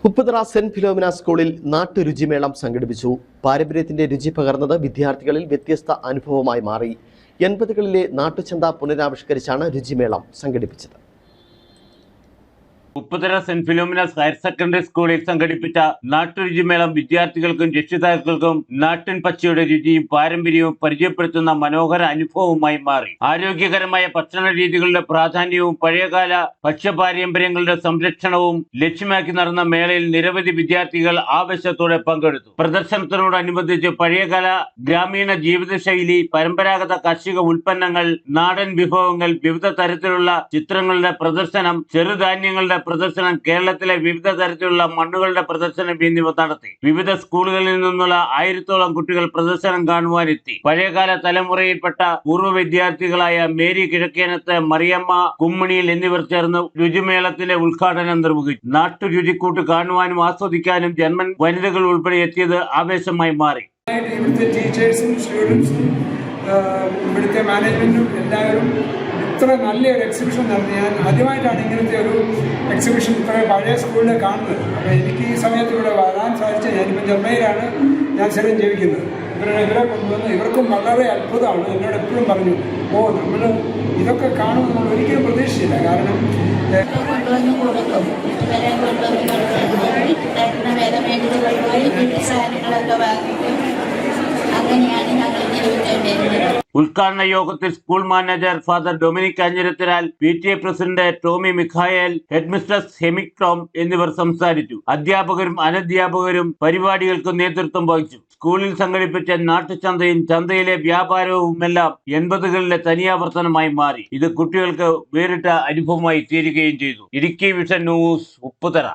Upputhara saint Philomena സ്കൂളിൽ നാട്ടുരുചിമേളം സംഘടിപ്പിച്ചു. പാരമ്പര്യത്തിന്റെ രുചി പകർന്നത് വിദ്യാർത്ഥികളിൽ വ്യത്യസ്ത അനുഭവമായി മാറി. 80കളിലെ നാട്ടുചന്ത പുനരാവിഷ്കരിച്ചാണ് രുചിമേളം സംഘടിപ്പിച്ചത്. Upputhara saint Philomena's higher secondary സ്കൂളിൽ സംഘടിപ്പിച്ച നാട്ടുരുചിമേളം വിദ്യാർത്ഥികൾക്കും രക്ഷിതാക്കൾക്കും നാട്ടിൻ പച്ചയുടെ രുചിയും പാരമ്പര്യവും പരിചയപ്പെടുത്തുന്ന മനോഹര അനുഭവമായി മാറി. ആരോഗ്യകരമായ ഭക്ഷണ രീതികളുടെ പ്രാധാന്യവും പഴയകാല ഭക്ഷ്യപാരമ്പര്യങ്ങളുടെ സംരക്ഷണവും ലക്ഷ്യമാക്കി നടന്ന മേളയിൽ നിരവധി വിദ്യാർത്ഥികൾ ആവേശത്തോടെ പങ്കെടുത്തു. പ്രദർശനത്തിനോടനുബന്ധിച്ച് പഴയകാല ഗ്രാമീണ ജീവിതശൈലി, പരമ്പരാഗത കാർഷിക ഉൽപ്പന്നങ്ങൾ, നാടൻ വിഭവങ്ങൾ, വിവിധ തരത്തിലുള്ള ചിത്രങ്ങളുടെ പ്രദർശനം, ചെറുധാന്യങ്ങളുടെ പ്രദർശനം, കേരളത്തിലെ വിവിധ തരത്തിലുള്ള മണ്ണുകളുടെ പ്രദർശനം എന്നിവ നടത്തി. വിവിധ സ്കൂളുകളിൽ നിന്നുള്ള 1000-ഓളം കുട്ടികൾ പ്രദർശനം കാണുവാനെത്തി. പഴയകാല തലമുറയിൽപ്പെട്ട പൂർവ്വ വിദ്യാർത്ഥികളായ മേരി കിഴക്കേനത്ത്, മറിയമ്മ കുമ്മിണിയിൽ എന്നിവർ ചേർന്ന് രുചിമേളത്തിന്റെ ഉദ്ഘാടനം നിർവഹിച്ചു. നാട്ടുരുചിക്കൂട്ട് കാണുവാനും ആസ്വദിക്കാനും ജർമ്മൻ വനിതകൾ ഉൾപ്പെടെ എത്തിയത് ആവേശമായി മാറി. ഇവിടുത്തെ ടീച്ചേഴ്സും സ്റ്റുഡൻസും ഇവിടുത്തെ മാനേജ്മെന്റും എല്ലാവരും ഇത്ര നല്ലൊരു എക്സിബിഷൻ നടത്തി. ഞാൻ ആദ്യമായിട്ടാണ് ഇങ്ങനത്തെ ഒരു എക്സിബിഷൻ ഇത്ര പഴയ സ്കൂളിൽ കാണുന്നത്. അപ്പോൾ എനിക്ക് ഈ സമയത്ത് ഇവിടെ വരാൻ സാധിച്ചത്, ഞാനിപ്പോൾ ജർമ്മനിയിലാണ് ഞാൻ സ്ഥിരം ജീവിക്കുന്നത്. ഇവരെ കൊണ്ടുവന്ന് ഇവർക്കും വളരെ അത്ഭുതമാണ്. എന്നോട് എപ്പോഴും പറഞ്ഞു, നമ്മൾ ഇതൊക്കെ കാണുമെന്ന് നമ്മൾ ഒരിക്കലും പ്രതീക്ഷിച്ചില്ല. കാരണം ഉദ്ഘാടന യോഗത്തിൽ സ്കൂൾ മാനേജർ ഫാദർ ഡൊമിനിക് അഞ്ഞിരത്തിനാൽ, PTA president Tomy Mikhael, head mistress ഹെമിക്ടോം എന്നിവർ സംസാരിച്ചു. അധ്യാപകരും അനധ്യാപകരും പരിപാടികൾക്ക് നേതൃത്വം വഹിച്ചു. സ്കൂളിൽ സംഘടിപ്പിച്ച നാട്ടുചന്തയും ചന്തയിലെ വ്യാപാരവുമെല്ലാം 80കളിലെ തനിയാവർത്തനമായി മാറി. ഇത് കുട്ടികൾക്ക് വേറിട്ട അനുഭവമായി തീരുകയും ചെയ്തു. Idukki vision news, Upputhara.